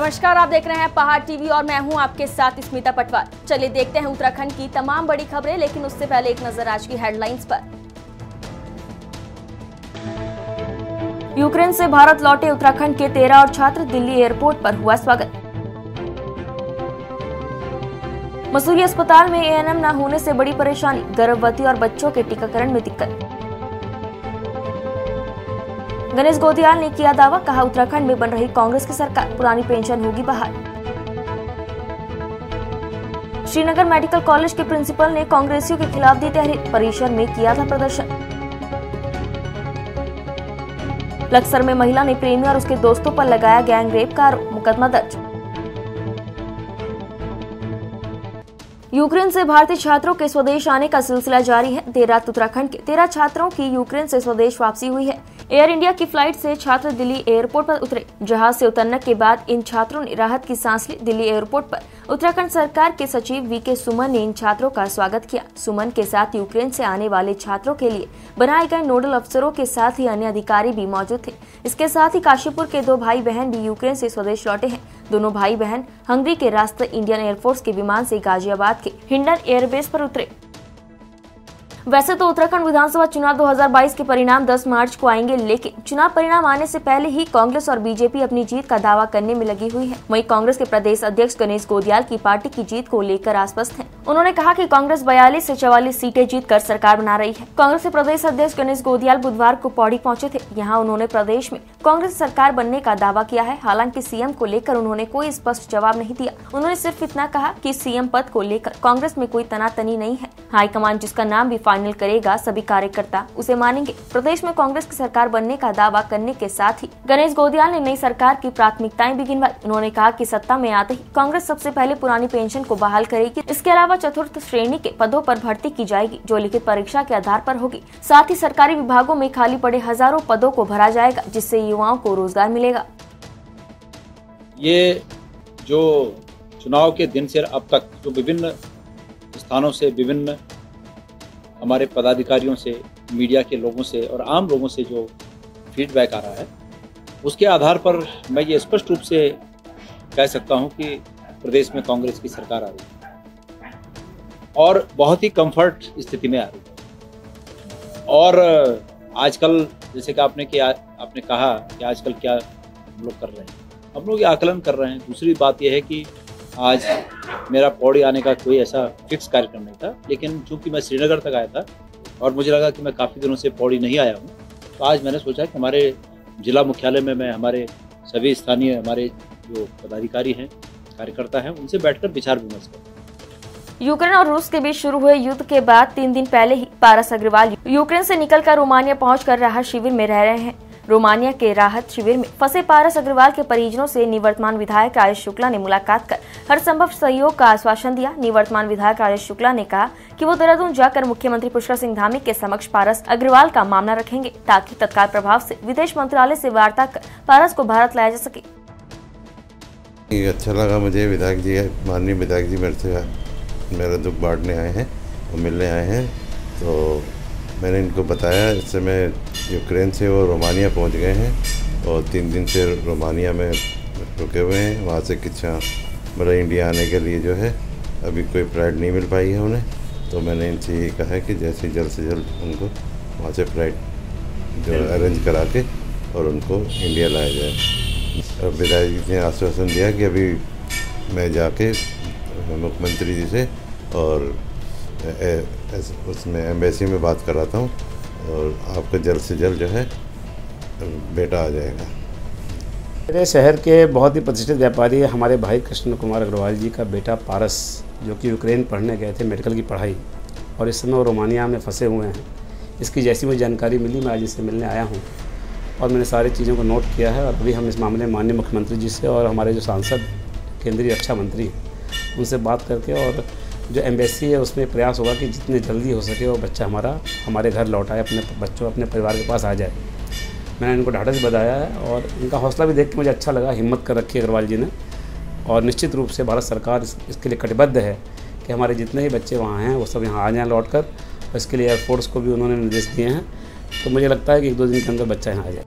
नमस्कार, आप देख रहे हैं पहाड़ टीवी और मैं हूं आपके साथ स्मिता पटवार। चलिए देखते हैं उत्तराखंड की तमाम बड़ी खबरें, लेकिन उससे पहले एक नजर आज की हेडलाइंस पर। यूक्रेन से भारत लौटे उत्तराखंड के 13 और छात्र, दिल्ली एयरपोर्ट पर हुआ स्वागत। मसूरी अस्पताल में एएनएम न होने से बड़ी परेशानी, गर्भवती और बच्चों के टीकाकरण में दिक्कत। गणेश गोदियाल ने किया दावा, कहा उत्तराखंड में बन रही कांग्रेस की सरकार, पुरानी पेंशन होगी बहाल। श्रीनगर मेडिकल कॉलेज के प्रिंसिपल ने कांग्रेसियों के खिलाफ दी तहरीर, परिसर में किया था प्रदर्शन। लक्सर में महिला ने प्रेमी और उसके दोस्तों पर लगाया गैंग रेप का आरोप, मुकदमा दर्ज। यूक्रेन से भारतीय छात्रों के स्वदेश आने का सिलसिला जारी है। देर रात उत्तराखंड के 13 छात्रों की यूक्रेन से स्वदेश वापसी हुई है। एयर इंडिया की फ्लाइट से छात्र दिल्ली एयरपोर्ट पर उतरे। जहाज से उतरने के बाद इन छात्रों ने राहत की सांस ली। दिल्ली एयरपोर्ट पर उत्तराखंड सरकार के सचिव वीके सुमन ने इन छात्रों का स्वागत किया। सुमन के साथ यूक्रेन से आने वाले छात्रों के लिए बनाए गए नोडल अफसरों के साथ ही अन्य अधिकारी भी मौजूद थे। इसके साथ ही काशीपुर के 2 भाई बहन भी यूक्रेन से स्वदेश लौटे हैं। दोनों भाई बहन हंगरी के रास्ते इंडियन एयरफोर्स के विमान से गाजियाबाद के हिंडन एयरबेस पर उतरे। वैसे तो उत्तराखंड विधानसभा चुनाव 2022 के परिणाम 10 मार्च को आएंगे, लेकिन चुनाव परिणाम आने से पहले ही कांग्रेस और बीजेपी अपनी जीत का दावा करने में लगी हुई है। वहीं कांग्रेस के प्रदेश अध्यक्ष गणेश गोदियाल की पार्टी की जीत को लेकर आश्वस्त हैं। उन्होंने कहा कि कांग्रेस 42 से 44 सीटें जीतकर सरकार बना रही है। कांग्रेस के प्रदेश अध्यक्ष गणेश गोदियाल बुधवार को पौड़ी पहुंचे थे। यहाँ उन्होंने प्रदेश में कांग्रेस सरकार बनने का दावा किया है। हालांकि सीएम को लेकर उन्होंने कोई स्पष्ट जवाब नहीं दिया। उन्होंने सिर्फ इतना कहा कि सीएम पद को लेकर कांग्रेस में कोई तनातनी नहीं है। हाईकमान जिसका नाम भी फाइनल करेगा, सभी कार्यकर्ता उसे मानेंगे। प्रदेश में कांग्रेस की सरकार बनने का दावा करने के साथ ही गणेश गोदियाल ने नई सरकार की प्राथमिकताएं भी गिनवाई। उन्होंने कहा कि सत्ता में आते ही कांग्रेस सबसे पहले पुरानी पेंशन को बहाल करेगी। इसके अलावा चतुर्थ श्रेणी के पदों पर भर्ती की जाएगी, जो लिखित परीक्षा के आधार पर होगी। साथ ही सरकारी विभागों में खाली पड़े हजारों पदों को भरा जाएगा, जिससे युवाओं को रोजगार मिलेगा। ये जो चुनाव के दिन से अब तक जो विभिन्न स्थानों से, विभिन्न हमारे पदाधिकारियों से, मीडिया के लोगों से और आम लोगों से जो फीडबैक आ रहा है, उसके आधार पर मैं ये स्पष्ट रूप से कह सकता हूं कि प्रदेश में कांग्रेस की सरकार आ रही है और बहुत ही कंफर्ट स्थिति में आ रही है। और आजकल जैसे कि आपने कहा कि आजकल क्या हम लोग कर रहे हैं, हम लोग ये आकलन कर रहे हैं। दूसरी बात यह है कि आज मेरा पौड़ी आने का कोई ऐसा फिक्स कार्यक्रम नहीं था, लेकिन चूंकि मैं श्रीनगर तक आया था और मुझे लगा कि मैं काफ़ी दिनों से पौड़ी नहीं आया हूँ, तो आज मैंने सोचा कि हमारे जिला मुख्यालय में मैं हमारे सभी स्थानीय हमारे जो पदाधिकारी हैं, कार्यकर्ता हैं, उनसे बैठकर विचार विमर्श करें। यूक्रेन और रूस के बीच शुरू हुए युद्ध के बाद 3 दिन पहले ही पारस अग्रवाल यूक्रेन से निकलकर रोमानिया पहुंचकर राहत शिविर में रह रहे हैं। रोमानिया के राहत शिविर में फंसे पारस अग्रवाल के परिजनों से निवर्तमान विधायक राजेश शुक्ला ने मुलाकात कर हर संभव सहयोग का आश्वासन दिया। निवर्तमान विधायक राजेश शुक्ला ने कहा कि वो देहरादून जाकर मुख्यमंत्री पुष्कर सिंह धामी के समक्ष पारस अग्रवाल का मामला रखेंगे, ताकि तत्काल प्रभाव से विदेश मंत्रालय से वार्ता कर पारस को भारत लाया जा सके। अच्छा लगा मुझे, विधायक जी, माननीय विधायक जी मेरे से मेरा दुख बांटने आए हैं और मिलने आए हैं। तो मैंने इनको बताया, इस समय यूक्रेन से वो रोमानिया पहुंच गए हैं और 3 दिन से रोमानिया में रुके हुए हैं। वहाँ से किच्छा मतलब इंडिया आने के लिए जो है अभी कोई फ्लाइट नहीं मिल पाई है उन्हें। तो मैंने इनसे ये कहा है कि जैसे जल्द उनको वहाँ से फ्लाइट जो अरेंज करा के और उनको इंडिया लाया जाए। और विधायक जी ने आश्वासन दिया कि अभी मैं जाके मुख्यमंत्री जी से और उसमें एम्बेसी में बात कराता हूँ और आपका जल्द से जल्द जो है बेटा आ जाएगा। मेरे शहर के बहुत ही प्रतिष्ठित व्यापारी हमारे भाई कृष्ण कुमार अग्रवाल जी का बेटा पारस, जो कि यूक्रेन पढ़ने गए थे मेडिकल की पढ़ाई, और इस समय वो रोमानिया में फंसे हुए हैं। इसकी जैसी मुझे जानकारी मिली, मैं आज इनसे मिलने आया हूँ और मैंने सारी चीज़ों को नोट किया है। और अभी हम इस मामले में माननीय मुख्यमंत्री जी से और हमारे जो सांसद केंद्रीय रक्षा मंत्री उनसे बात करके, और जो एम्बेसी है उसमें प्रयास होगा कि जितने जल्दी हो सके वो बच्चा हमारे घर लौट आए, अपने परिवार के पास आ जाए। मैंने इनको ढाढ़स बताया है और इनका हौसला भी देख के मुझे अच्छा लगा। हिम्मत कर रखी है अग्रवाल जी ने, और निश्चित रूप से भारत सरकार इसके लिए कटिबद्ध है कि हमारे जितने ही बच्चे वहाँ हैं वो सब यहाँ आ जाएँ लौट कर। और इसके लिए एयरफोर्स को भी उन्होंने निर्देश दिए हैं। तो मुझे लगता है कि 1-2 दिन के अंदर बच्चा यहाँ आ जाए।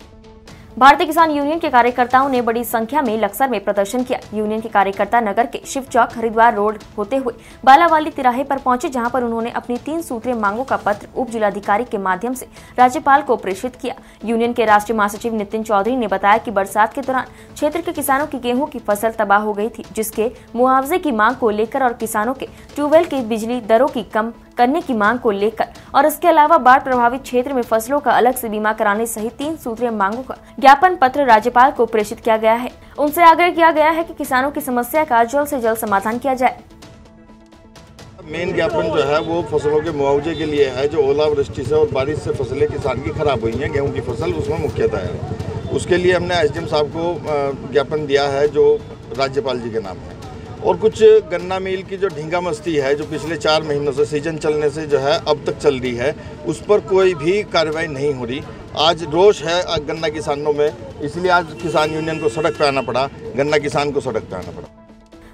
भारतीय किसान यूनियन के कार्यकर्ताओं ने बड़ी संख्या में लक्सर में प्रदर्शन किया। यूनियन के कार्यकर्ता नगर के शिव चौक हरिद्वार रोड होते हुए बालावाली तिराहे पर पहुंचे, जहां पर उन्होंने अपनी 3 सूत्रीय मांगों का पत्र उप जिलाधिकारी के माध्यम से राज्यपाल को प्रेषित किया। यूनियन के राष्ट्रीय महासचिव नितिन चौधरी ने बताया कि बरसात के दौरान क्षेत्र के किसानों की गेहूं की फसल तबाह हो गई थी, जिसके मुआवजे की मांग को लेकर और किसानों के ट्यूबवेल की बिजली दरों की कम करने की मांग को लेकर और इसके अलावा बाढ़ प्रभावित क्षेत्र में फसलों का अलग से बीमा कराने सहित 3 सूत्रीय मांगों का ज्ञापन पत्र राज्यपाल को प्रेषित किया गया है। उनसे आग्रह किया गया है कि किसानों की समस्या का जल्द से जल्द समाधान किया जाए। मेन ज्ञापन जो है वो फसलों के मुआवजे के लिए है, जो ओलावृष्टि से और बारिश से फसलें किसान की खराब हुई हैं, गेहूं की फसल उसमें मुख्यतः है। उसके लिए हमने एसडीएम साहब को ज्ञापन दिया है जो राज्यपाल जी के नाम है। और कुछ गन्ना मिल की जो ढींगा मस्ती है, जो पिछले 4 महीनों से सीजन चलने से जो है अब तक चल रही है, उस पर कोई भी कार्रवाई नहीं हो रही। आज रोष है गन्ना किसानों में, इसलिए आज किसान यूनियन को सड़क पे आना पड़ा, गन्ना किसान को सड़क पे आना पड़ा।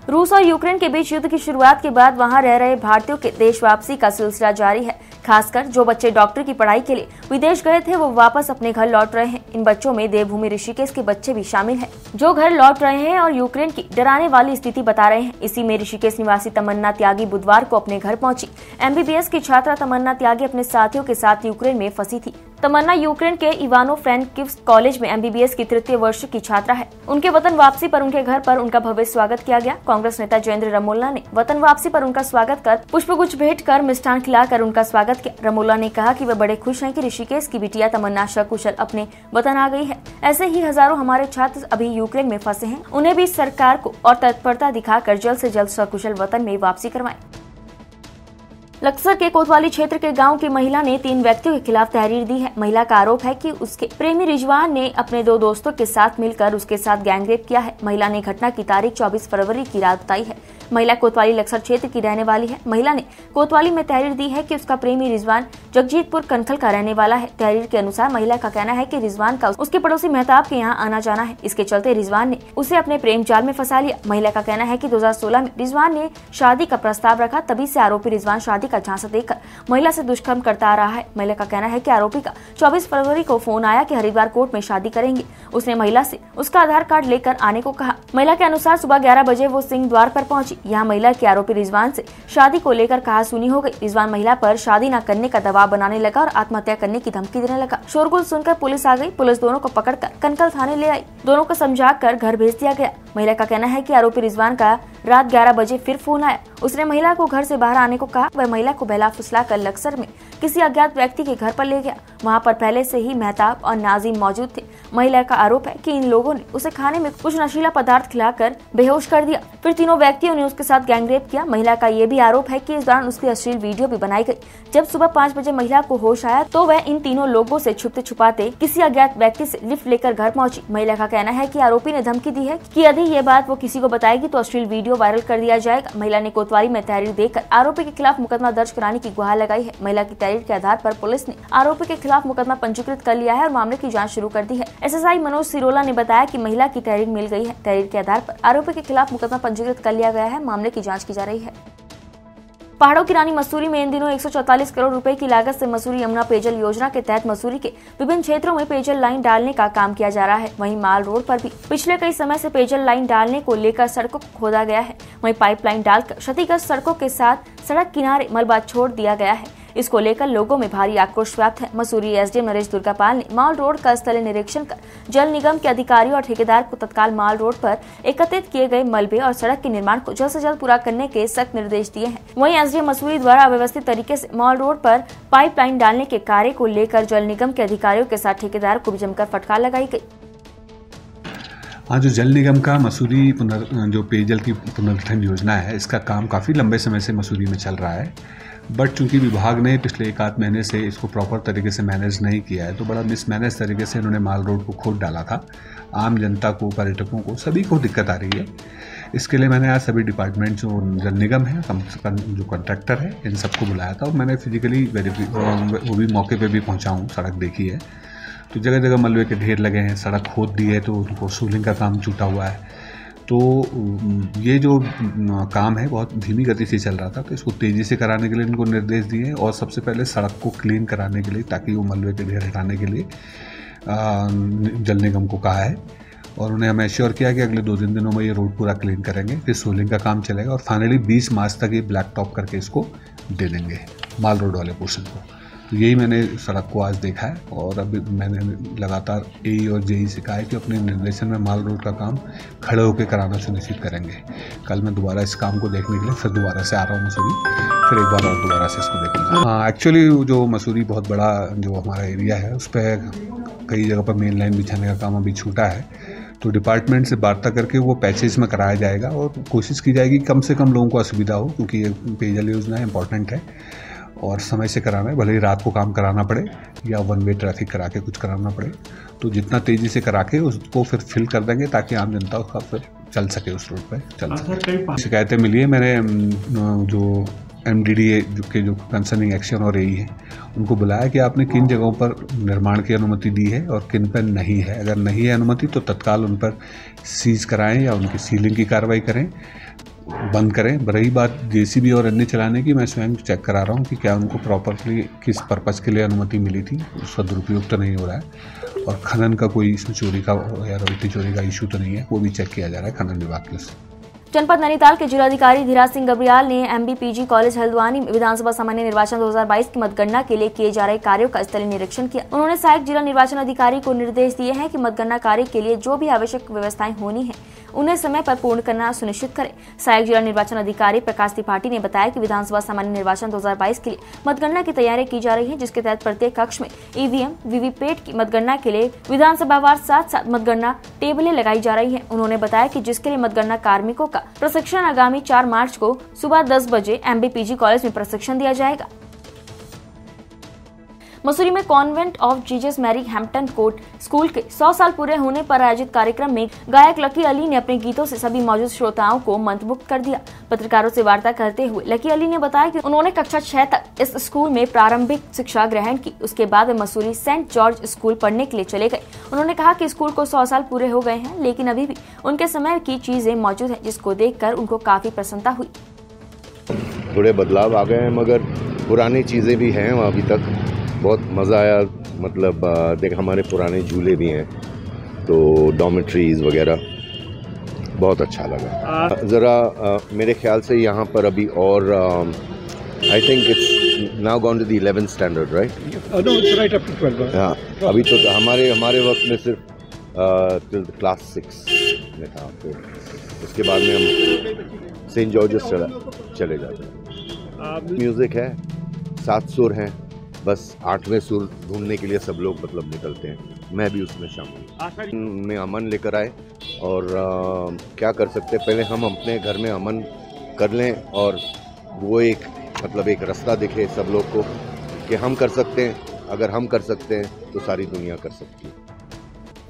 रूस और यूक्रेन के बीच युद्ध की शुरुआत के बाद वहां रह रहे भारतीयों के देश वापसी का सिलसिला जारी है। खासकर जो बच्चे डॉक्टर की पढ़ाई के लिए विदेश गए थे, वो वापस अपने घर लौट रहे हैं। इन बच्चों में देवभूमि ऋषिकेश के बच्चे भी शामिल हैं, जो घर लौट रहे हैं और यूक्रेन की डराने वाली स्थिति बता रहे हैं। इसी में ऋषिकेश निवासी तमन्ना त्यागी बुधवार को अपने घर पहुंची। एमबीबीएस की छात्रा तमन्ना त्यागी अपने साथियों के साथ यूक्रेन में फंसी थी। तमन्ना यूक्रेन के इवानो फ्रैंकिव्स्क कॉलेज में एमबीबीएस की 3य वर्ष की छात्रा है। उनके वतन वापसी पर उनके घर पर उनका भव्य स्वागत किया गया। कांग्रेस नेता जयेंद्र रमोला ने वतन वापसी पर उनका स्वागत कर पुष्पगुच्छ भेंट कर मिष्ठान खिलाकर उनका स्वागत किया। रमोला ने कहा कि वे बड़े खुश हैं कि ऋषिकेश की बिटिया तमन्ना सकुशल अपने वतन आ गई है। ऐसे ही हजारों हमारे छात्र अभी यूक्रेन में फंसे हैं, उन्हें भी सरकार को और तत्परता दिखाकर जल्द से जल्द सकुशल वतन में वापसी करवाएं। लक्सर के कोतवाली क्षेत्र के गांव की महिला ने 3 व्यक्तियों के खिलाफ तहरीर दी है। महिला का आरोप है कि उसके प्रेमी रिजवान ने अपने 2 दोस्तों के साथ मिलकर उसके साथ गैंगरेप किया है। महिला ने घटना की तारीख 24 फरवरी की रात बताई है। महिला कोतवाली लक्सर क्षेत्र की रहने वाली है। महिला ने कोतवाली में तहरीर दी है कि उसका प्रेमी रिजवान जगजीतपुर कनखल का रहने वाला है। तहरीर के अनुसार महिला का कहना है कि रिजवान का उसके पड़ोसी मेहताब के यहाँ आना जाना है। इसके चलते रिजवान ने उसे अपने प्रेम जाल में फंसा लिया। महिला का कहना है कि 2016 में रिजवान ने शादी का प्रस्ताव रखा, तभी से आरोपी रिजवान शादी का झांसा देकर महिला से दुष्कर्म करता आ रहा है। महिला का कहना है कि आरोपी का 24 फरवरी को फोन आया कि हरिद्वार कोर्ट में शादी करेंगे। उसने महिला से उसका आधार कार्ड लेकर आने को कहा। महिला के अनुसार सुबह 11 बजे वो सिंह द्वार पर पहुंची। यहाँ महिला के आरोपी रिजवान से शादी को लेकर कहा सुनी हो गई। रिजवान महिला पर शादी न करने का दबाव बनाने लगा और आत्महत्या करने की धमकी देने लगा। शोरगुल सुनकर पुलिस आ गई। पुलिस दोनों को पकड़कर कनकल थाने ले आई। दोनों को समझाकर घर भेज दिया गया। महिला का कहना है कि आरोपी रिजवान का रात 11 बजे फिर फोन आया। उसने महिला को घर से बाहर आने को कहा। वह महिला को बहला फुसला कर लक्सर में किसी अज्ञात व्यक्ति के घर पर ले गया। वहां पर पहले से ही मेहताब और नाजिम मौजूद थे। महिला का आरोप है कि इन लोगों ने उसे खाने में कुछ नशीला पदार्थ खिलाकर बेहोश कर दिया। फिर तीनों व्यक्तियों ने उसके साथ गैंगरेप किया। महिला का ये भी आरोप है कि इस दौरान उसकी अश्लील वीडियो भी बनाई गई। जब सुबह 5 बजे महिला को होश आया तो वह इन तीनों लोगों से छुपते छुपाते किसी अज्ञात व्यक्ति से लिफ्ट लेकर घर पहुंची। महिला का कहना है कि आरोपी ने धमकी दी है कि यदि ये बात वो किसी को बताएगी तो अश्लील वीडियो वायरल कर दिया जाएगा। महिला ने कोतवाली में तहरीर देकर आरोपी के खिलाफ मुकदमा दर्ज कराने की गुहार लगाई है। महिला की तहरीर के आधार पर पुलिस ने आरोपी के खिलाफ मुकदमा पंजीकृत कर लिया है और मामले की जांच शुरू कर दी है। एसएसआई मनोज सिरोला ने बताया कि महिला की तहरीर मिल गई है। तहरीर के आधार पर आरोपी के खिलाफ मुकदमा पंजीकृत कर लिया गया है। मामले की जाँच की जा रही है। पहाड़ों की रानी मसूरी में इन दिनों 144 करोड़ रुपए की लागत से मसूरी यमुना पेयजल योजना के तहत मसूरी के विभिन्न क्षेत्रों में पेयजल लाइन डालने का काम किया जा रहा है। वहीं माल रोड पर भी पिछले कई समय से पेयजल लाइन डालने को लेकर सड़कों को खोदा गया है। वहीं पाइपलाइन डालकर क्षतिग्रस्त सड़कों के साथ सड़क किनारे मलबा छोड़ दिया गया है। इसको लेकर लोगों में भारी आक्रोश व्याप्त है। मसूरी एसडीएम नरेश दुर्गापाल ने माल रोड का स्थलीय निरीक्षण कर जल निगम के अधिकारियों और ठेकेदार को तत्काल माल रोड पर एकत्रित किए गए मलबे और सड़क के निर्माण को जल्द से जल्द पूरा करने के सख्त निर्देश दिए हैं। वहीं एसडीएम मसूरी द्वारा अव्यवस्थित तरीके से माल रोड पर पाइपलाइन डालने के कार्य को लेकर जल निगम के अधिकारियों के साथ ठेकेदार को भी जमकर फटकार लगाई गई। जो जल निगम का मसूरी जो पेयजल की पुनर्गठन योजना है, इसका काम काफ़ी लंबे समय से मसूरी में चल रहा है। बट चूंकि विभाग ने पिछले 1-8 महीने से इसको प्रॉपर तरीके से मैनेज नहीं किया है, तो बड़ा मिसमैनेज तरीके से इन्होंने माल रोड को खोद डाला था। आम जनता को, पर्यटकों को, सभी को दिक्कत आ रही है। इसके लिए मैंने आज सभी डिपार्टमेंट जो जल निगम है, जो कॉन्ट्रैक्टर है, इन सबको बुलाया था और मैंने फिजिकली वो भी मौके पे भी पहुंचा हूँ, सड़क देखी है। तो जगह जगह मलबे के ढेर लगे हैं, सड़क खोद दी है, तो उनको सूलिंग का काम छूटा हुआ है। तो ये जो काम है बहुत धीमी गति से चल रहा था, तो इसको तेज़ी से कराने के लिए इनको निर्देश दिए और सबसे पहले सड़क को क्लीन कराने के लिए, ताकि वो मलबे के ढेर हटाने के लिए जल निगम को कहा है और उन्हें हमें एश्योर किया कि अगले 2-3 दिनों में ये रोड पूरा क्लीन करेंगे, फिर सोलिंग का काम चलेगा और फाइनली 20 मार्च तक ये ब्लैक टॉप करके इसको दे देंगे माल रोड वाले पोर्शन को। तो यही मैंने सड़क को आज देखा है और अभी मैंने लगातार एई और जेई से कहा है कि अपने निर्देशन में माल रोड का काम खड़े होकर कराना सुनिश्चित करेंगे। कल मैं दोबारा इस काम को देखने के लिए फिर दोबारा से आ रहा हूँ मसूरी, फिर एक बार और दोबारा से इसको देखूँगा। हाँ, एक्चुअली जो मसूरी बहुत बड़ा जो हमारा एरिया है उस पर कई जगह पर मेन लाइन बिछाने का काम अभी छूटा है, तो डिपार्टमेंट से वार्ता करके वो पैचेज में कराया जाएगा और कोशिश की जाएगी कम से कम लोगों को असुविधा हो, क्योंकि ये पेयजल योजना इंपॉर्टेंट है और समय से कराना है, भले ही रात को काम कराना पड़े या वन वे ट्रैफिक करा के कुछ कराना पड़े, तो जितना तेज़ी से करा के उसको फिर फिल कर देंगे ताकि आम जनता उसका फिर चल सके, उस रोड पर चल सके। शिकायतें मिली है, मैंने जो MDDA जो कंसर्निंग एक्शन और एई है उनको बुलाया कि आपने किन जगहों पर निर्माण की अनुमति दी है और किन पर नहीं है। अगर नहीं है अनुमति तो तत्काल उन पर सीज कराएं या उनकी सीलिंग की कार्रवाई करें, बंद करें। रही बात JCB और अन्य चलाने की, मैं स्वयं चेक करा रहा हूँ कि क्या उनको प्रॉपरली किस पर्पज़ के लिए अनुमति मिली थी, उसका दुरुपयोग तो नहीं हो रहा है और खनन का कोई इसमें चोरी का या रॉयल्टी चोरी का इशू तो नहीं है, वो भी चेक किया जा रहा है खनन विभाग की ओर से। जनपद नैनीताल के जिलाधिकारी धीराज सिंह गब्रियाल ने MBPG कॉलेज हल्द्वानी में विधानसभा सामान्य निर्वाचन 2022 की मतगणना के लिए किए जा रहे कार्यों का स्थलीय निरीक्षण किया। उन्होंने सहायक जिला निर्वाचन अधिकारी को निर्देश दिए हैं कि मतगणना कार्य के लिए जो भी आवश्यक व्यवस्थाएं होनी है उन्हें समय पर पूर्ण करना सुनिश्चित करें। सहायक जिला निर्वाचन अधिकारी प्रकाश त्रिपाठी ने बताया कि विधानसभा सामान्य निर्वाचन 2022 के लिए मतगणना की तैयारी की जा रही है, जिसके तहत प्रत्येक कक्ष में EVM VVPAT की मतगणना के लिए विधानसभावार 7 मतगणना टेबलें लगाई जा रही है। उन्होंने बताया कि जिसके लिए मतगणना कार्मिकों का प्रशिक्षण आगामी 4 मार्च को सुबह 10 बजे MBPG कॉलेज में प्रशिक्षण दिया जाएगा। मसूरी में convent of Jesus Mary Hampton Court school के 100 साल पूरे होने पर आयोजित कार्यक्रम में गायक लकी अली ने अपने गीतों से सभी मौजूद श्रोताओं को मंत्रमुग्ध कर दिया। पत्रकारों से वार्ता करते हुए लकी अली ने बताया कि उन्होंने कक्षा 6 तक इस स्कूल में प्रारंभिक शिक्षा ग्रहण की, उसके बाद वे मसूरी सेंट जॉर्ज स्कूल पढ़ने के लिए चले गए। उन्होंने कहा कि स्कूल को 100 साल पूरे हो गए हैं, लेकिन अभी भी उनके समय की चीजें मौजूद है, जिसको देखकर उनको काफी प्रसन्नता हुई। थोड़े बदलाव आ गए हैं मगर पुरानी चीज़ें भी हैं अभी तक। बहुत मज़ा आया, मतलब देख हमारे पुराने झूले भी हैं, तो डॉर्मेट्रीज वगैरह बहुत अच्छा लगा। ज़रा मेरे ख्याल से यहाँ पर अभी और I think it's now gone to the 11th standard, right? No, it's right up to 12। हाँ, अभी तो हमारे वक्त में सिर्फ टिल क्लास 6 में था, तो उसके बाद में हम सेंट जॉर्जेस चले जाते हैं। म्यूज़िक है, 7 सुर हैं, बस 8वें सुर ढूंढने के लिए सब लोग मतलब निकलते हैं, मैं भी उसमें शामिल में अमन लेकर आए। और क्या कर सकते हैं, पहले हम अपने घर में अमन कर लें और वो एक मतलब एक रास्ता दिखे सब लोग को कि हम कर सकते हैं। अगर हम कर सकते हैं तो सारी दुनिया कर सकती है।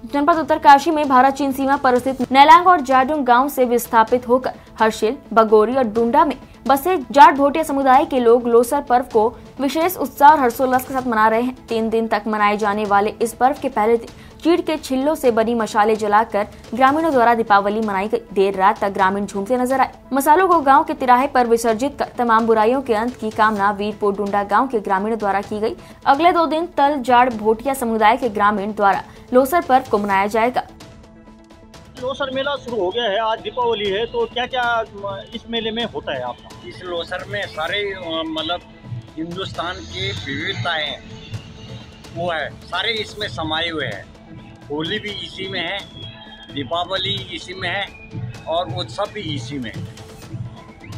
जनपद उत्तरकाशी में भारत चीन सीमा पर स्थित नेलांग और जाडुंग गांव से विस्थापित होकर हर्षिल, बगोरी और डुंडा में बसे जाट भोटिया समुदाय के लोग लोसर पर्व को विशेष उत्साह और हर्षोल्लास के साथ मना रहे हैं। 3 दिन तक मनाए जाने वाले इस पर्व के पहले दिन चीड़ के छिल्लों से बनी मशाले जलाकर ग्रामीणों द्वारा दीपावली मनाई गई। देर रात तक ग्रामीण झूमते नजर आए। मसालों को गांव के तिराहे पर विसर्जित कर तमाम बुराइयों के अंत की कामना वीरपुर डुंडा गांव के ग्रामीणों द्वारा की गई। अगले 2 दिन तल जाट भोटिया समुदाय के ग्रामीण द्वारा लोसर पर्व को मनाया जाएगा। लोसर मेला शुरू हो गया है, आज दीपावली है, तो क्या क्या इस मेले में होता है आपका? इस लोसर में सारे मतलब हिंदुस्तान की विविधताएं वो है, सारे इसमें समाये हुए हैं। होली भी इसी में है, दीपावली इसी में है और उत्सव भी इसी में है।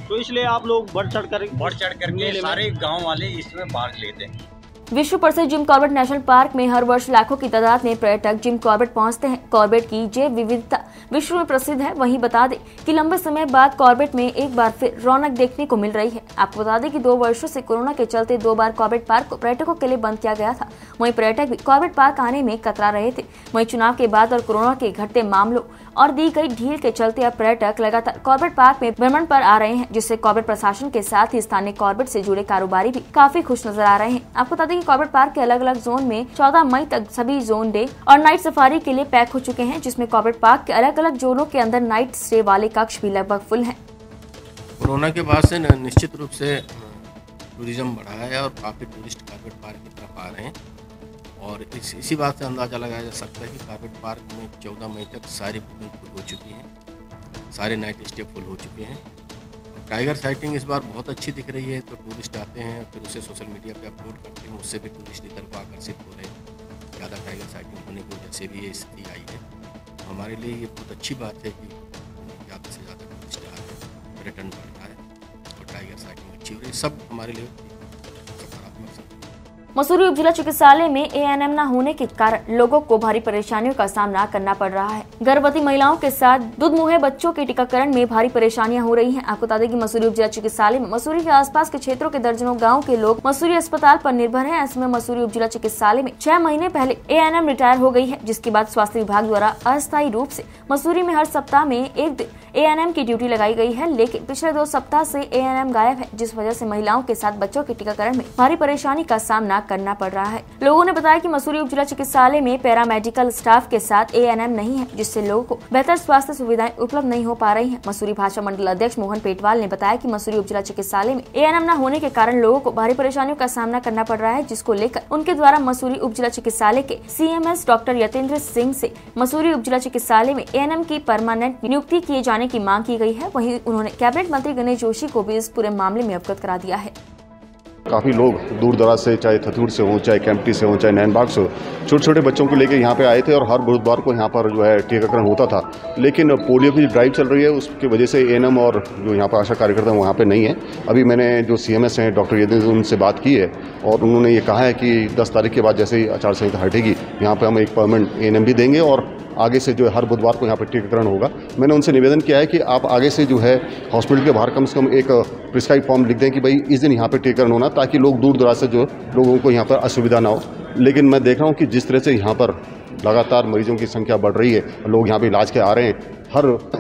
तो इसलिए आप लोग बढ़ चढ़ कर के सारे गांव वाले इसमें भाग लेते हैं। विश्व प्रसिद्ध जिम कॉर्बेट नेशनल पार्क में हर वर्ष लाखों की तादाद में पर्यटक जिम कॉर्बेट पहुंचते हैं। कॉर्बेट की जैव विविधता विश्व में प्रसिद्ध है। वहीं बता दें कि लंबे समय बाद कॉर्बेट में एक बार फिर रौनक देखने को मिल रही है। आपको बता दें कि 2 वर्षों से कोरोना के चलते 2 बार कॉर्बेट पार्क को पर्यटकों के लिए बंद किया गया था। वहीं पर्यटक भी कॉर्बेट पार्क आने में कतरा रहे थे। वहीं चुनाव के बाद और कोरोना के घटते मामलों और दी गई ढील के चलते अब पर्यटक लगातार कॉर्बेट पार्क में भ्रमण पर आ रहे हैं, जिससे कॉर्बेट प्रशासन के साथ ही स्थानीय कॉर्बेट से जुड़े कारोबारी भी काफी खुश नजर आ रहे हैं। आपको बता दें कि कॉर्बेट पार्क के अलग अलग जोन में 14 मई तक सभी जोन डे और नाइट सफारी के लिए पैक हो चुके हैं, जिसमें कॉर्बेट पार्क के अलग अलग जोनों के अंदर नाइट स्टे वाले कक्ष भी लगभग फुल हैं। कोरोना के बाद से निश्चित रूप से टूरिज्म बढ़ा है और काफ़ी टूरिस्ट कॉर्बेट पार्क की तरफ आ रहे हैं और इसी बात से अंदाज़ा लगाया जा सकता है कि कारपेट पार्क में 14 मई तक सारी बुकिंग फुल हो चुकी हैं, सारे नाइट स्टे फुल हो चुके हैं। टाइगर साइटिंग इस बार बहुत अच्छी दिख रही है, तो टूरिस्ट आते हैं फिर उसे सोशल मीडिया पे अपलोड करते हैं, उससे भी टूरिस्ट इधर को आकर्षित हो रहे हैं। ज़्यादा टाइगर साइटिंग होने की वजह से भी ये स्थिति आई है। तो हमारे लिए ये बहुत अच्छी बात है कि ज़्यादा से ज़्यादा टूरिस्ट आ रहे हैं, पर्यटन बढ़ रहा है और टाइगर साइटिंग अच्छी हो रही है। सब हमारे लिए सकारात्मक है। मसूरी उप जिला चिकित्सालय में एएनएम न होने के कारण लोगों को भारी परेशानियों का सामना करना पड़ रहा है। गर्भवती महिलाओं के साथ दूध मुहे बच्चों के टीकाकरण में भारी परेशानियां हो रही हैं। आपको बता दें कि मसूरी उप जिला चिकित्सालय में मसूरी के आसपास के क्षेत्रों के दर्जनों गाँव के लोग मसूरी अस्पताल पर निर्भर हैं। ऐसे में मसूरी उप जिला चिकित्सालय में 6 महीने पहले एएनएम रिटायर हो गई है, जिसके बाद स्वास्थ्य विभाग द्वारा अस्थायी रूप से मसूरी में हर सप्ताह में एक दिन एएनएम की ड्यूटी लगाई गई है। लेकिन पिछले 2 सप्ताह से एएनएम गायब है, जिस वजह से महिलाओं के साथ बच्चों के टीकाकरण में भारी परेशानी का सामना करना पड़ रहा है। लोगों ने बताया कि मसूरी उप जिला चिकित्सालय में पैरामेडिकल स्टाफ के साथ एएनएम नहीं है, जिससे लोगों को बेहतर स्वास्थ्य सुविधाएं उपलब्ध नहीं हो पा रही हैं। मसूरी भाजपा मंडल अध्यक्ष मोहन पेटवाल ने बताया कि मसूरी उप जिला चिकित्सालय में एएनएम न होने के कारण लोगों को भारी परेशानियों का सामना करना पड़ रहा है, जिसको लेकर उनके द्वारा मसूरी उप जिला चिकित्सालय के सीएमएस डॉक्टर यतेंद्र सिंह से मसूरी उप जिला चिकित्सालय में एएनएम की परमानेंट नियुक्ति किए जाने की मांग की गई है। वहीं उन्होंने कैबिनेट मंत्री गणेश जोशी को भी इस पूरे मामले में अवगत करा दिया है। काफ़ी लोग दूर दराज से, चाहे थथूर से हो, चाहे कैंपटी से हो, चाहे नैनबाग से हो, छोटे छोटे बच्चों को लेकर यहाँ पे आए थे और हर बुधवार को यहाँ पर जो है टीकाकरण होता था। लेकिन पोलियो की ड्राइव चल रही है, उसकी वजह से एएनएम और जो यहाँ पर आशा कार्यकर्ता हैं वहाँ पे नहीं है। अभी मैंने जो सीएमएस हैं डॉक्टर यतेंद्र उनसे बात की है और उन्होंने ये कहा है कि 10 तारीख के बाद जैसे ही आचार संहिता हटेगी यहाँ पर हम एक परमानेंट एएनएम भी देंगे और आगे से जो है हर बुधवार को यहाँ पर टीकाकरण होगा। मैंने उनसे निवेदन किया है कि आप आगे से जो है हॉस्पिटल के बाहर कम से कम एक प्रिस्क्राइब फॉर्म लिख दें कि भाई इस दिन यहाँ पर टीकाकरण होना, ताकि लोग दूर दराज से जो लोगों को यहाँ पर असुविधा ना हो। लेकिन मैं देख रहा हूँ कि जिस तरह से यहाँ पर लगातार मरीजों की संख्या बढ़ रही है, लोग यहाँ पर इलाज के आ रहे हैं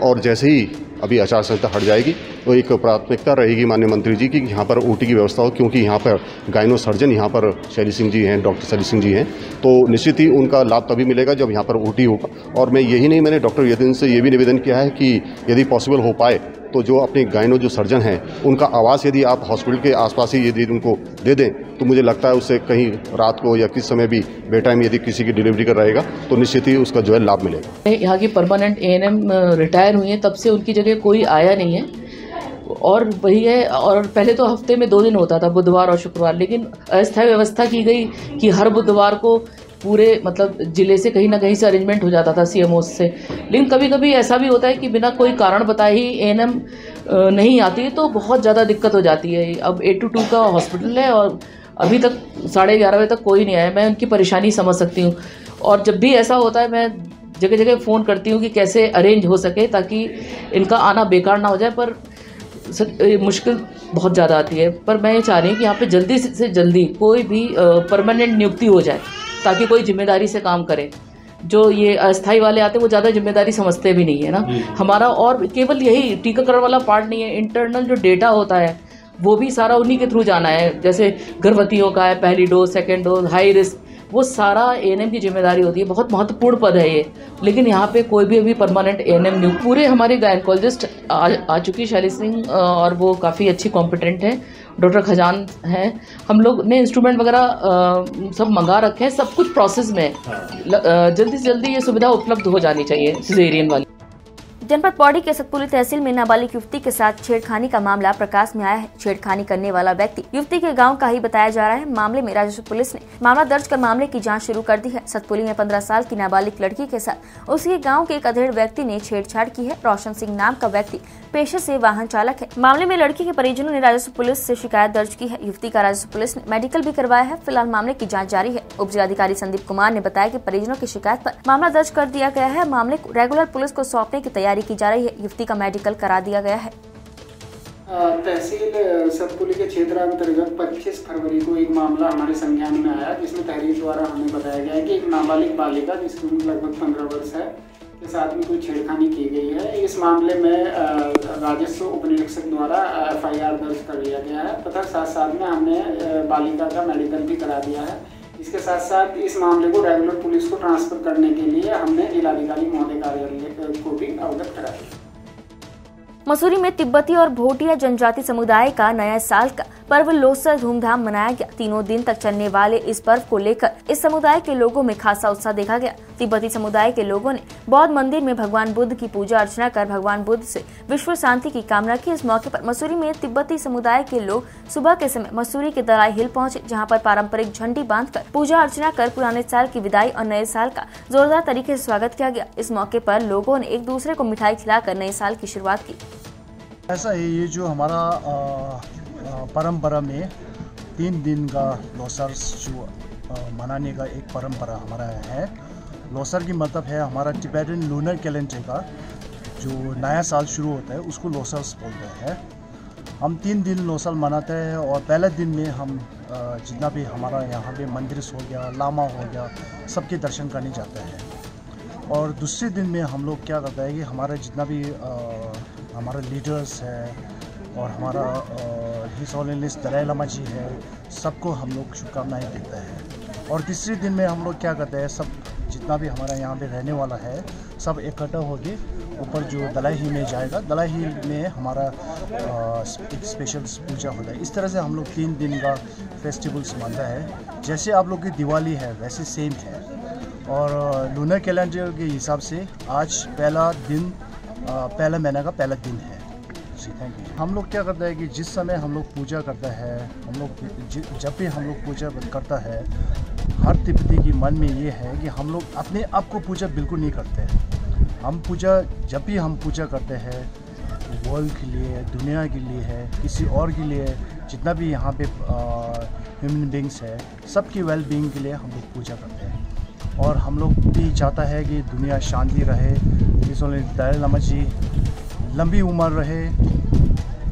और जैसे ही अभी आचार संहिता हट जाएगी तो एक प्राथमिकता रहेगी माननीय मंत्री जी की यहाँ पर ओटी की व्यवस्था हो, क्योंकि यहाँ पर गायनो सर्जन यहाँ पर शैली सिंह जी हैं, डॉक्टर शैली सिंह जी हैं, तो निश्चित ही उनका लाभ तभी मिलेगा जब यहाँ पर ओटी होगा। और मैं यही नहीं, मैंने डॉक्टर यतेंद्र से ये भी निवेदन किया है कि यदि पॉसिबल हो पाए तो जो अपने गायनो जो सर्जन हैं उनका आवास यदि आप हॉस्पिटल के आसपास ही यदि उनको दे दें तो मुझे लगता है उससे कहीं रात को या किस समय भी बेटाइम यदि किसी की डिलीवरी कर रहेगा तो निश्चित ही उसका जो है लाभ मिलेगा। यहाँ की परमानेंट एएनएम रिटायर हुई है, तब से उनकी जगह कोई आया नहीं है और वही है। और पहले तो हफ्ते में 2 दिन होता था, बुधवार और शुक्रवार, लेकिन अस्थायी व्यवस्था की गई कि हर बुधवार को पूरे मतलब जिले से कहीं ना कहीं से अरेंजमेंट हो जाता था सीएमओ से। लेकिन कभी कभी ऐसा भी होता है कि बिना कोई कारण बताए ही एएनएम नहीं आती, तो बहुत ज़्यादा दिक्कत हो जाती है। अब 8 to 2 का हॉस्पिटल है और अभी तक 11:30 बजे तक कोई नहीं आया। मैं उनकी परेशानी समझ सकती हूँ और जब भी ऐसा होता है मैं जगह जगह फ़ोन करती हूँ कि कैसे अरेंज हो सके ताकि इनका आना बेकार ना हो जाए, पर मुश्किल बहुत ज़्यादा आती है। पर मैं ये चाह रही हूँ कि यहाँ पे जल्दी से जल्दी कोई भी परमानेंट नियुक्ति हो जाए ताकि कोई जिम्मेदारी से काम करे। जो ये अस्थाई वाले आते हैं वो ज़्यादा जिम्मेदारी समझते भी नहीं है ना हमारा। और केवल यही टीकाकरण वाला पार्ट नहीं है, इंटरनल जो डेटा होता है वो भी सारा उन्हीं के थ्रू जाना है। जैसे गर्भवतियों का है, पहली dose, second dose, high risk, वो सारा एएनएम की जिम्मेदारी होती है। बहुत महत्वपूर्ण पद है ये, लेकिन यहाँ पे कोई भी अभी परमानेंट एएनएम नहीं। पूरे हमारे गायनकोलॉजिस्ट आ चुकी शैली सिंह और वो काफ़ी अच्छी कॉम्पिटेंट है। डॉक्टर खजान है, हम लोग ने इंस्ट्रूमेंट वगैरह सब मंगा रखे हैं, सब कुछ प्रोसेस में है। जल्दी से जल्दी ये सुविधा उपलब्ध हो जानी चाहिए सिजेरियन वाली। जनपद पौड़ी के सतपुली तहसील में नाबालिग युवती के साथ छेड़खानी का मामला प्रकाश में आया है। छेड़खानी करने वाला व्यक्ति युवती के गांव का ही बताया जा रहा है। मामले में राजस्व पुलिस ने मामला दर्ज कर मामले की जांच शुरू कर दी है। सतपुली में 15 साल की नाबालिग लड़की के साथ उसके गांव के एक अधेड़ व्यक्ति ने छेड़छाड़ की है। रोशन सिंह नाम का व्यक्ति पेशे से वाहन चालक है। मामले में लड़की के परिजनों ने राजस्व पुलिस से शिकायत दर्ज की है। युवती का राजस्व पुलिस ने मेडिकल भी करवाया है। फिलहाल मामले की जाँच जारी है। उप जिलाधिकारी संदीप कुमार ने बताया कि परिजनों की शिकायत पर मामला दर्ज कर दिया गया है। मामले को रेगुलर पुलिस को सौंपने की तैयारी की जा रही है। युवती का मेडिकल करा दिया गया है। तहसील सतपुली के क्षेत्र अंतर्गत 25 फरवरी को एक मामला हमारे संज्ञान में आया, जिसमें तहरीर द्वारा हमें बताया गया है कि एक नाबालिग बालिका जिसकी उम्र लगभग 15 वर्ष है के साथ में कोई छेड़खानी की गई है। इस मामले में राजस्व उप निरीक्षक द्वारा FIR दर्ज कर लिया गया है तथा साथ साथ में हमने बालिका का मेडिकल भी करा दिया है। इसके साथ साथ इस मामले को रेगुलर पुलिस को ट्रांसफर करने के लिए हमने जिलाधिकारी महोदय कार्यालय को भी अवगत करा दिया। मसूरी में तिब्बती और भोटिया जनजाति समुदाय का नया साल का पर्व लोसर धूमधाम मनाया गया। तीनों दिन तक चलने वाले इस पर्व को लेकर इस समुदाय के लोगों में खासा उत्साह देखा गया। तिब्बती समुदाय के लोगों ने बौद्ध मंदिर में भगवान बुद्ध की पूजा अर्चना कर भगवान बुद्ध से विश्व शांति की कामना की। इस मौके पर मसूरी में तिब्बती समुदाय के लोग सुबह के समय मसूरी के दलाई हिल पहुंचे, जहां पर पारंपरिक झंडी बांधकर पूजा अर्चना कर पुराने साल की विदाई और नए साल का जोरदार तरीके से स्वागत किया गया। इस मौके पर लोगों ने एक दूसरे को मिठाई खिलाकर नए साल की शुरुआत की। ऐसा है, ये जो हमारा परंपरा में 3 दिन का लोसर जो मनाने का एक परंपरा हमारा है। लोसर की मतलब है हमारा टिबेटन लूनर कैलेंडर का जो नया साल शुरू होता है उसको लोसर बोलते हैं। हम 3 दिन लोसर मनाते हैं और पहले दिन में हम जितना भी हमारा यहाँ पे मंदिर हो गया, लामा हो गया, सबके दर्शन करने जाते हैं। और दूसरे दिन में हम लोग क्या करते हैं कि हमारा जितना भी हमारा लीडर्स है और हमारा हिज होलीनेस दलाई लामा जी है, सबको हम लोग शुभकामनाएं देते हैं। और तीसरे दिन में हम लोग क्या करते हैं, सब जितना भी हमारा यहाँ पे रहने वाला है सब इकट्ठा होके ऊपर जो दलाई हिल में जाएगा, दलाई हिल में हमारा एक स्पेशल पूजा होता है। इस तरह से हम लोग 3 दिन का फेस्टिवल्स मानता है। जैसे आप लोग की दिवाली है वैसे सेम है। और लूनर कैलेंडर के हिसाब से आज पहला दिन पहला महीने का पहला दिन है। जी थैंक यू। हम लोग क्या करते हैं कि जिस समय हम लोग पूजा करता है, हम लोग जब भी हम लोग पूजा करता है, हर तिब्बती की मन में ये है कि हम लोग अपने आप को पूजा बिल्कुल नहीं करते हैं। हम पूजा जब भी हम पूजा करते हैं वर्ल्ड के लिए, दुनिया के लिए है, किसी और के लिए, जितना भी यहाँ पे ह्यूमन बींग्स है सबकी वेल बींग के लिए हम लोग पूजा करते हैं। और हम लोग भी चाहता है कि दुनिया शांति रहे, दलाई लामा जी लंबी उम्र रहे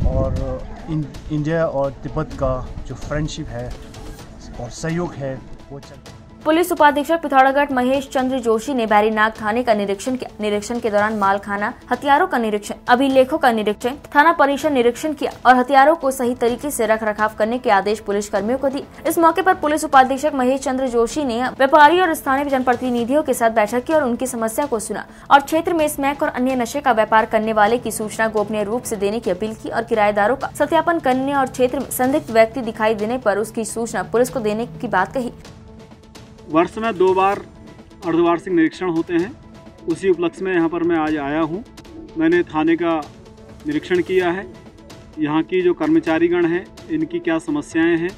और इंडिया और तिब्बत का जो फ्रेंडशिप है और सहयोग है वो चलता है। पुलिस उपाधीक्षक पिथौरागढ़ महेश चंद्र जोशी ने बैरीनाग थाने का निरीक्षण किया। निरीक्षण के दौरान मालखाना, हथियारों का निरीक्षण, अभिलेखों का निरीक्षण, थाना परिसर निरीक्षण किया और हथियारों को सही तरीके से रख रखाव करने के आदेश पुलिस कर्मियों को दिए। इस मौके पर पुलिस उपाधीक्षक महेश चंद्र जोशी ने व्यापारी और स्थानीय जनप्रतिनिधियों के साथ बैठक की और उनकी समस्या को सुना और क्षेत्र में स्मैक और अन्य नशे का व्यापार करने वाले की सूचना गोपनीय रूप से देने की अपील की और किराएदारों का सत्यापन करने और क्षेत्र में संदिग्ध व्यक्ति दिखाई देने पर उसकी सूचना पुलिस को देने की बात कही। वर्ष में 2 बार अर्धवार्षिक निरीक्षण होते हैं। उसी उपलक्ष्य में यहाँ पर मैं आज आया हूँ। मैंने थाने का निरीक्षण किया है, यहाँ की जो कर्मचारीगण हैं इनकी क्या समस्याएं हैं,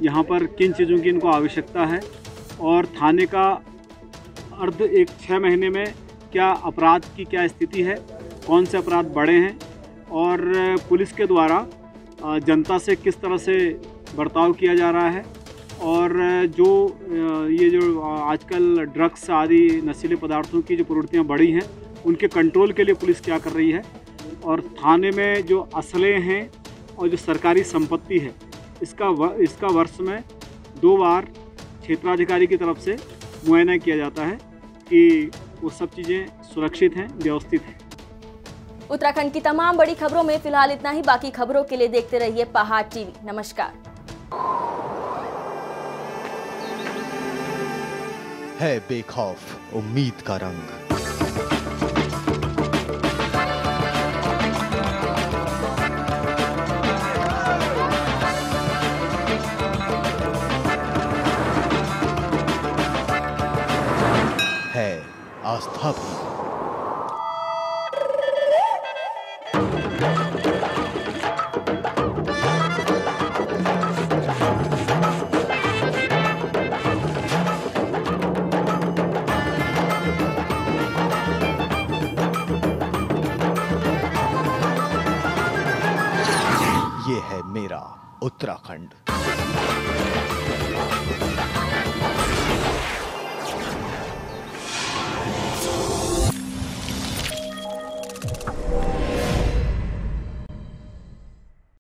यहाँ पर किन चीज़ों की इनको आवश्यकता है और थाने का 6 महीने में क्या अपराध की क्या स्थिति है, कौन से अपराध बढ़े हैं और पुलिस के द्वारा जनता से किस तरह से बर्ताव किया जा रहा है और जो ये जो आजकल ड्रग्स आदि नशीले पदार्थों की जो प्रवृत्तियाँ बढ़ी हैं उनके कंट्रोल के लिए पुलिस क्या कर रही है और थाने में जो असले हैं और जो सरकारी संपत्ति है इसका वर्ष में 2 बार क्षेत्राधिकारी की तरफ से मुआयना किया जाता है कि वो सब चीज़ें सुरक्षित हैं, व्यवस्थित हैं। उत्तराखंड की तमाम बड़ी खबरों में फिलहाल इतना ही। बाकी खबरों के लिए देखते रहिए पहाड़ टीवी। नमस्कार। है बेखौफ उम्मीद का रंग। है आस्था भी। ये है मेरा उत्तराखंड।